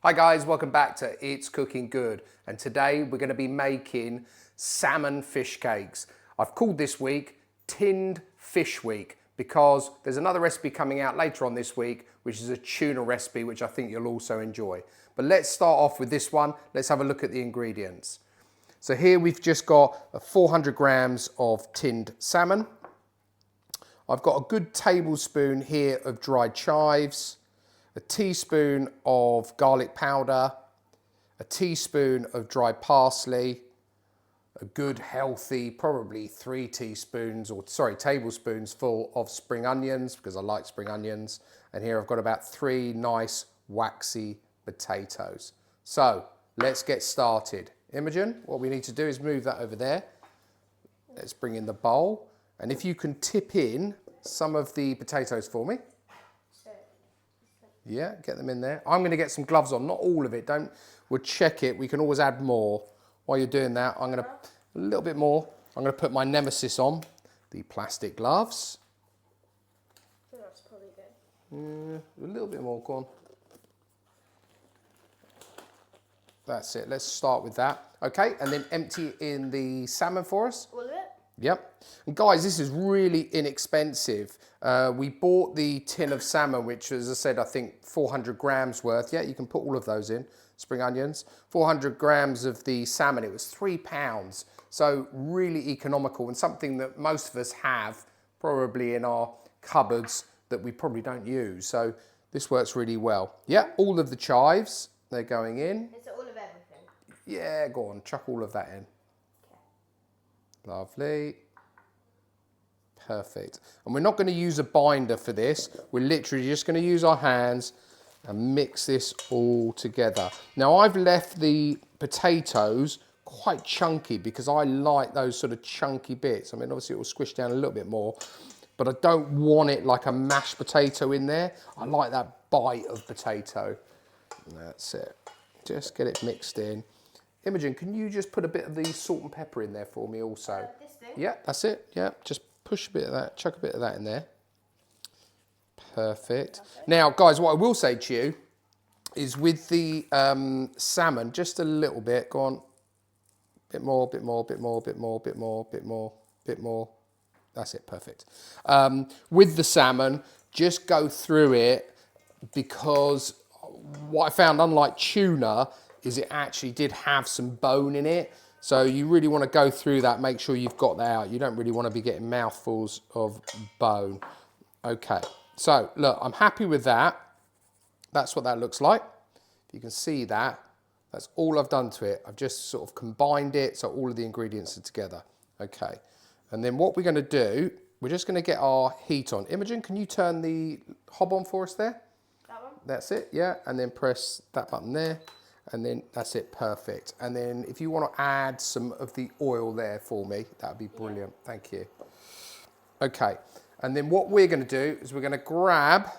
Hi guys, welcome back to It's Cooking Good, and today we're going to be making salmon fish cakes. I've called this week Tinned Fish Week because there's another recipe coming out later on this week which is a tuna recipe which I think you'll also enjoy. But let's start off with this one. Let's have a look at the ingredients. So here we've just got 400 grams of tinned salmon. I've got a good tablespoon here of dried chives, a teaspoon of garlic powder, a teaspoon of dried parsley, a good healthy, probably tablespoons full of spring onions because I like spring onions. And here I've got about 3 nice waxy potatoes. So let's get started. Imogen, what we need to do is move that over there. Let's bring in the bowl. And if you can tip in some of the potatoes for me. Yeah, get them in there. I'm going to get some gloves on, not all of it. We'll check it. We can always add more. While you're doing that, I'm going to, a little bit more. I'm going to put my nemesis on, the plastic gloves. I think that's probably good. A little bit more, go on. That's it. Let's start with that. Okay, and then empty in the salmon for us. All of it? Yep. And guys, this is really inexpensive. We bought the tin of salmon, which, as I said, I think 400 grams worth. Yeah, you can put all of those in. Spring onions. 400 grams of the salmon. It was £3. So really economical and something that most of us have probably in our cupboards that we probably don't use. So this works really well. Yeah, all of the chives, they're going in. Is it all of everything? Yeah, go on, chuck all of that in. Lovely. Perfect. And we're not going to use a binder for this. We're literally just going to use our hands and mix this all together. Now I've left the potatoes quite chunky because I like those sort of chunky bits. I mean, obviously it will squish down a little bit more, but I don't want it like a mashed potato in there. I like that bite of potato. That's it. Just get it mixed in. Imogen, can you just put a bit of the salt and pepper in there for me also? This thing? Yeah, that's it. Yeah, just push a bit of that, chuck a bit of that in there. Perfect. Now, guys, what I will say to you is with the salmon, just a little bit. Go on. Bit more, bit more, bit more, bit more, bit more, bit more, bit more. That's it, perfect. With the salmon, just go through it because what I found, unlike tuna, is it actually did have some bone in it. So you really want to go through that, make sure you've got that out. You don't really want to be getting mouthfuls of bone. Okay, so look, I'm happy with that. That's what that looks like. If you can see that, that's all I've done to it. I've just sort of combined it so all of the ingredients are together. Okay, and then what we're going to do, we're just going to get our heat on. Imogen, can you turn the hob on for us there? That one? That's it, yeah, and then press that button there. And then that's it, perfect. And then if you want to add some of the oil there for me, that would be brilliant. Yeah. Thank you. Okay, and then what we're going to do is we're going to grab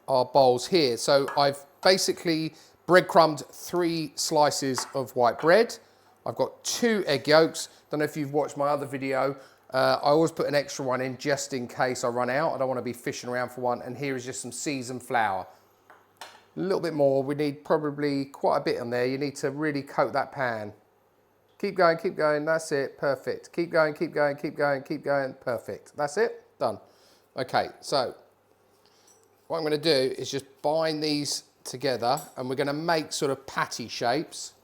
our bowls here. So I've basically breadcrumbed 3 slices of white bread. I've got 2 egg yolks. Don't know if you've watched my other video. I always put an extra one in just in case I run out. I don't want to be fishing around for one. And here is just some seasoned flour. A little bit more. We need probably quite a bit on there. You need to really coat that pan. Keep going, keep going. That's it. Perfect. Keep going, keep going, keep going, keep going. Perfect. That's it. Done. Okay, so what I'm going to do is just bind these together and we're going to make sort of patty shapes.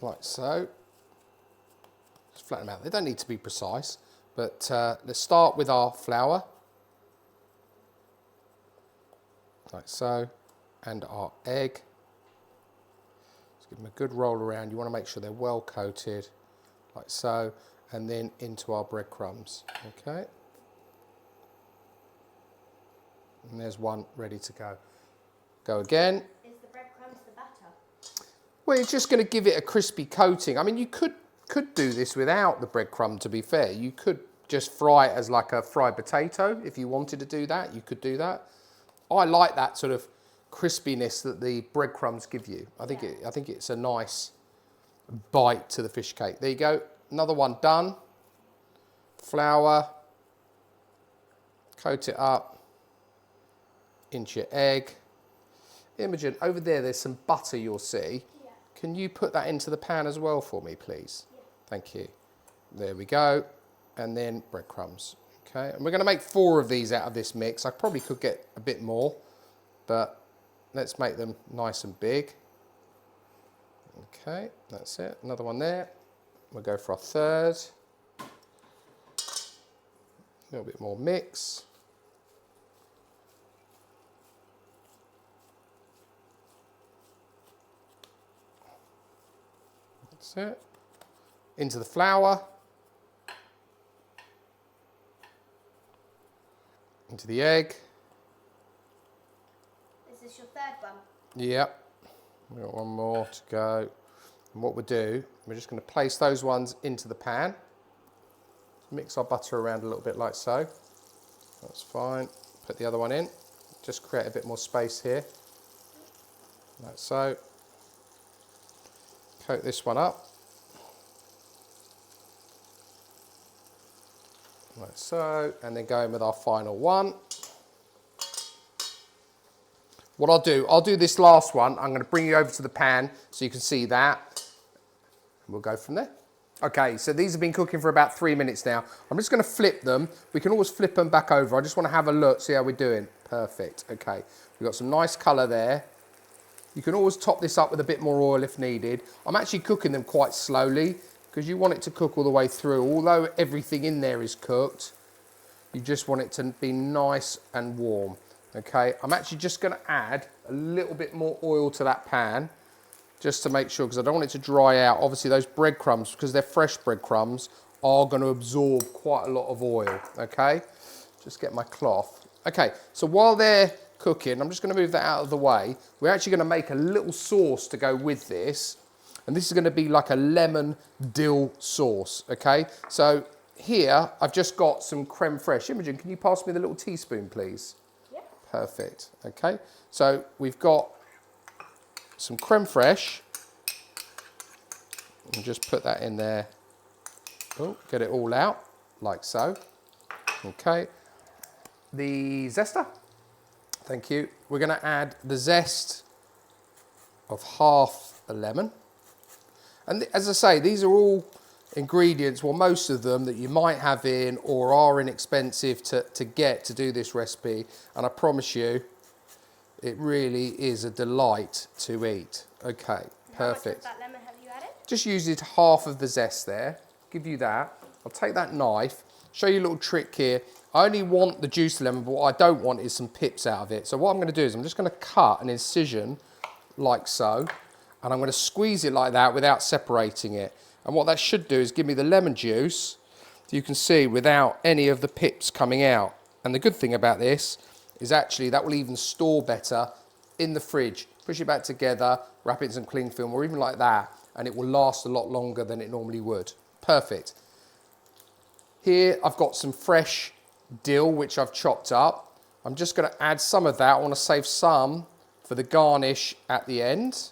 Like so. Just flatten them out. They don't need to be precise, but let's start with our flour. Like so, and our egg. Just give them a good roll around. You want to make sure they're well coated, like so, and then into our breadcrumbs. Okay. And there's one ready to go. Go again. Is the breadcrumbs the batter? Well, it's just going to give it a crispy coating. I mean, you could do this without the breadcrumb, to be fair. You could just fry it as like a fried potato. If you wanted to do that, you could do that. I like that sort of crispiness that the breadcrumbs give you. I think it's a nice bite to the fish cake. There you go. Another one done. Flour. Coat it up. into your egg. Imogen, over there's some butter you'll see. Yeah. Can you put that into the pan as well for me, please? Yeah. Thank you. There we go. And then breadcrumbs. Okay, and we're going to make 4 of these out of this mix. I probably could get a bit more, but let's make them nice and big. Okay, that's it. Another one there. We'll go for our 3rd. A little bit more mix. That's it. Into the flour. Into the egg. Is this your 3rd one? Yep. We've got one more to go. And what we'll do, we're just going to place those ones into the pan. Mix our butter around a little bit like so. That's fine. Put the other one in. Just create a bit more space here. Like so. Coat this one up. Like so. And then go in with our final one. What I'll do this last one. I'm going to bring you over to the pan so you can see that. We'll go from there. Okay, so these have been cooking for about 3 minutes now. I'm just going to flip them. We can always flip them back over. I just want to have a look, see how we're doing. Perfect. Okay, we've got some nice colour there. You can always top this up with a bit more oil if needed. I'm actually cooking them quite slowly because you want it to cook all the way through. Although everything in there is cooked, you just want it to be nice and warm. Okay, I'm actually just going to add a little bit more oil to that pan just to make sure, because I don't want it to dry out. Obviously those breadcrumbs, because they're fresh breadcrumbs, are going to absorb quite a lot of oil. Okay, just get my cloth. Okay, so while they're cooking, I'm just going to move that out of the way. We're actually going to make a little sauce to go with this, and this is going to be like a lemon dill sauce. Okay, so here I've just got some creme fraiche. Imogen, can you pass me the little teaspoon, please? Yeah. Perfect. Okay, so we've got some creme fraiche, and just put that in there. Oh, get it all out like so. Okay, the zester. Thank you. We're going to add the zest of half a lemon. And as I say, these are all ingredients, well, most of them that you might have in or are inexpensive to get to do this recipe. And I promise you, it really is a delight to eat. Okay, perfect. How much of that lemon have you added? Just used half of the zest there. Give you that. I'll take that knife, show you a little trick here. I only want the juice lemon, but what I don't want is some pips out of it. So what I'm going to do is I'm just going to cut an incision like so, and I'm going to squeeze it like that without separating it. And what that should do is give me the lemon juice, you can see, without any of the pips coming out. And the good thing about this is actually that will even store better in the fridge. Push it back together, wrap it in some cling film or even like that, and it will last a lot longer than it normally would. Perfect. Here I've got some fresh dill which I've chopped up. I'm just going to add some of that. I want to save some for the garnish at the end.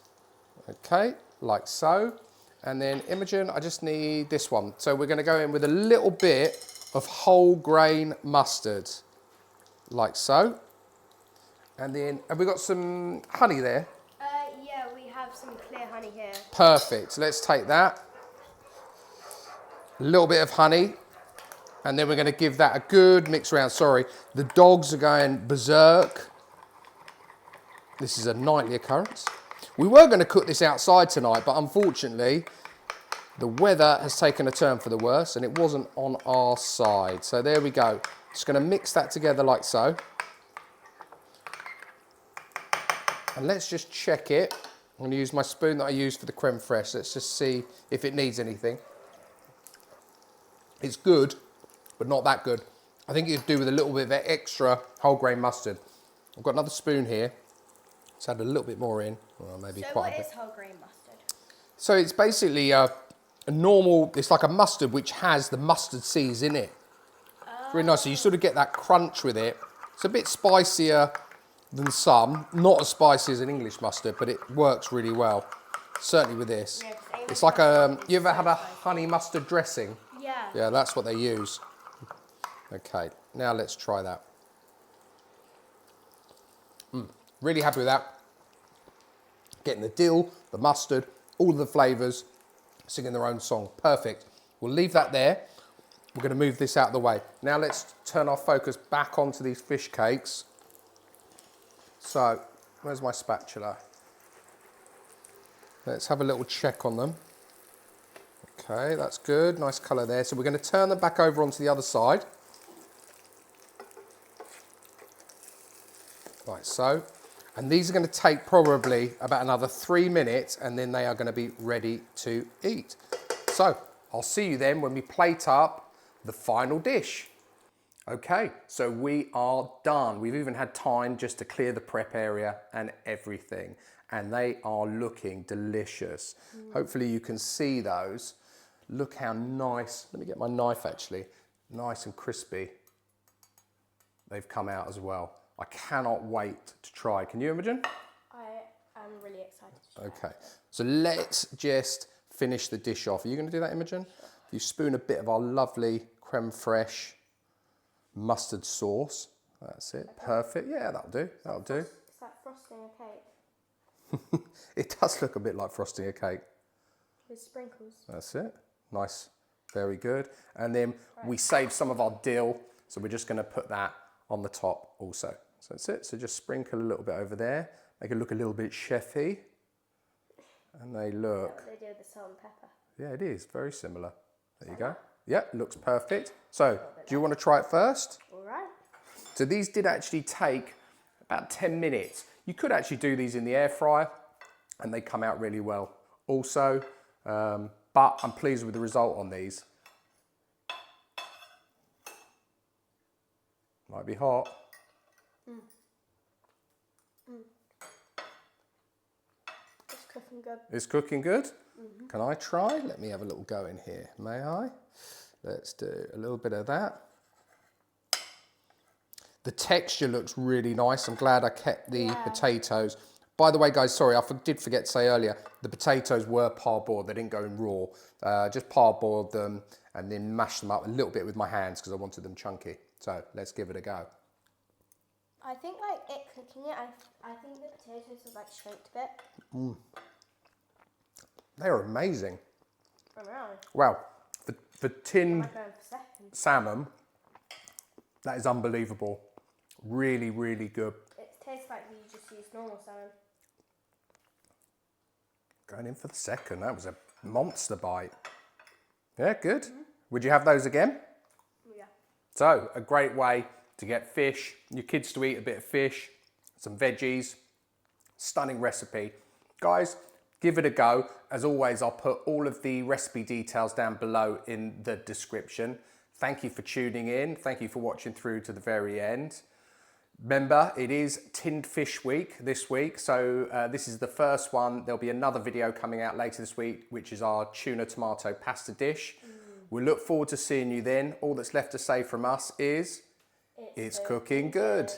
Okay, like so. And then Imogen, I just need this one. So we're going to go in with a little bit of whole grain mustard, like so. And then, have we got some honey there? Yeah, we have some clear honey here. Perfect. Let's take that. A little bit of honey. And then we're going to give that a good mix around. Sorry, the dogs are going berserk. This is a nightly occurrence. We were going to cook this outside tonight, but unfortunately, the weather has taken a turn for the worse and it wasn't on our side. So there we go. Just going to mix that together like so. And let's just check it. I'm going to use my spoon that I used for the creme fraiche. Let's just see if it needs anything. It's good, but not that good. I think it'd do with a little bit of extra whole grain mustard. I've got another spoon here. Let's add a little bit more in. Well, maybe So quite a what bit. is whole grain mustard? So it's basically a normal, it's like a mustard which has the mustard seeds in it. It's really nice. So you sort of get that crunch with it. It's a bit spicier than some. Not as spicy as an English mustard, but it works really well. Certainly with this. Yeah, 'cause English It's like a, mustard you ever is had so a spicy. honey mustard dressing? Yeah. Yeah, that's what they use. Okay, now let's try that. Really happy with that. Getting the dill, the mustard, all of the flavours, singing their own song. Perfect. We'll leave that there. We're going to move this out of the way. Now let's turn our focus back onto these fish cakes. So, where's my spatula? Let's have a little check on them. Okay, that's good. Nice colour there. So we're going to turn them back over onto the other side. Like so. And these are going to take probably about another 3 minutes, and then they are going to be ready to eat. So I'll see you then when we plate up the final dish. Okay, so we are done. We've even had time just to clear the prep area and everything. And they are looking delicious. Hopefully you can see those. Look how nice, let me get my knife actually, nice and crispy they've come out as well. I cannot wait to try. Can you, Imogen? I am really excited to try. Okay, so let's just finish the dish off. Are you going to do that, Imogen? Sure. You spoon a bit of our lovely Creme Fraiche mustard sauce. That's it, perfect. Yeah, that'll do, that'll do. It's like frosting a cake. It does look a bit like frosting a cake. With sprinkles. That's it, nice, very good. And then we saved some of our dill, so we're just going to put that on the top also. So that's it, so just sprinkle a little bit over there, make it look a little bit chefy. And they look... They do with the salt and pepper. Yeah, it is, very similar. There you go. Yeah, looks perfect. So, do you want to try it first? All right. So these did actually take about 10 minutes. You could actually do these in the air fryer and they come out really well also. But I'm pleased with the result on these. Might be hot. It's cooking good. It's cooking good? Can I try? Let me have a little go in here. May I? Let's do a little bit of that. The texture looks really nice. I'm glad I kept the potatoes. By the way, guys, sorry, I did forget to say earlier, the potatoes were parboiled. They didn't go in raw. Just parboiled them and then mashed them up a little bit with my hands because I wanted them chunky. So let's give it a go. I think like it cooking it, I think the potatoes have like shrinked a bit. They're amazing. I know. Wow, for tinned I'm going for second. salmon, that is unbelievable. Really, really good. It tastes like you just use normal salmon. Going in for the second, that was a monster bite. Yeah, good. Would you have those again? Yeah. So, a great way to get fish, your kids to eat a bit of fish, some veggies, stunning recipe. Guys, give it a go. As always, I'll put all of the recipe details down below in the description. Thank you for tuning in. Thank you for watching through to the very end. Remember, it is Tinned Fish Week this week, so this is the first one. There'll be another video coming out later this week, which is our tuna tomato pasta dish. We look forward to seeing you then. All that's left to say from us is, it's cooking good.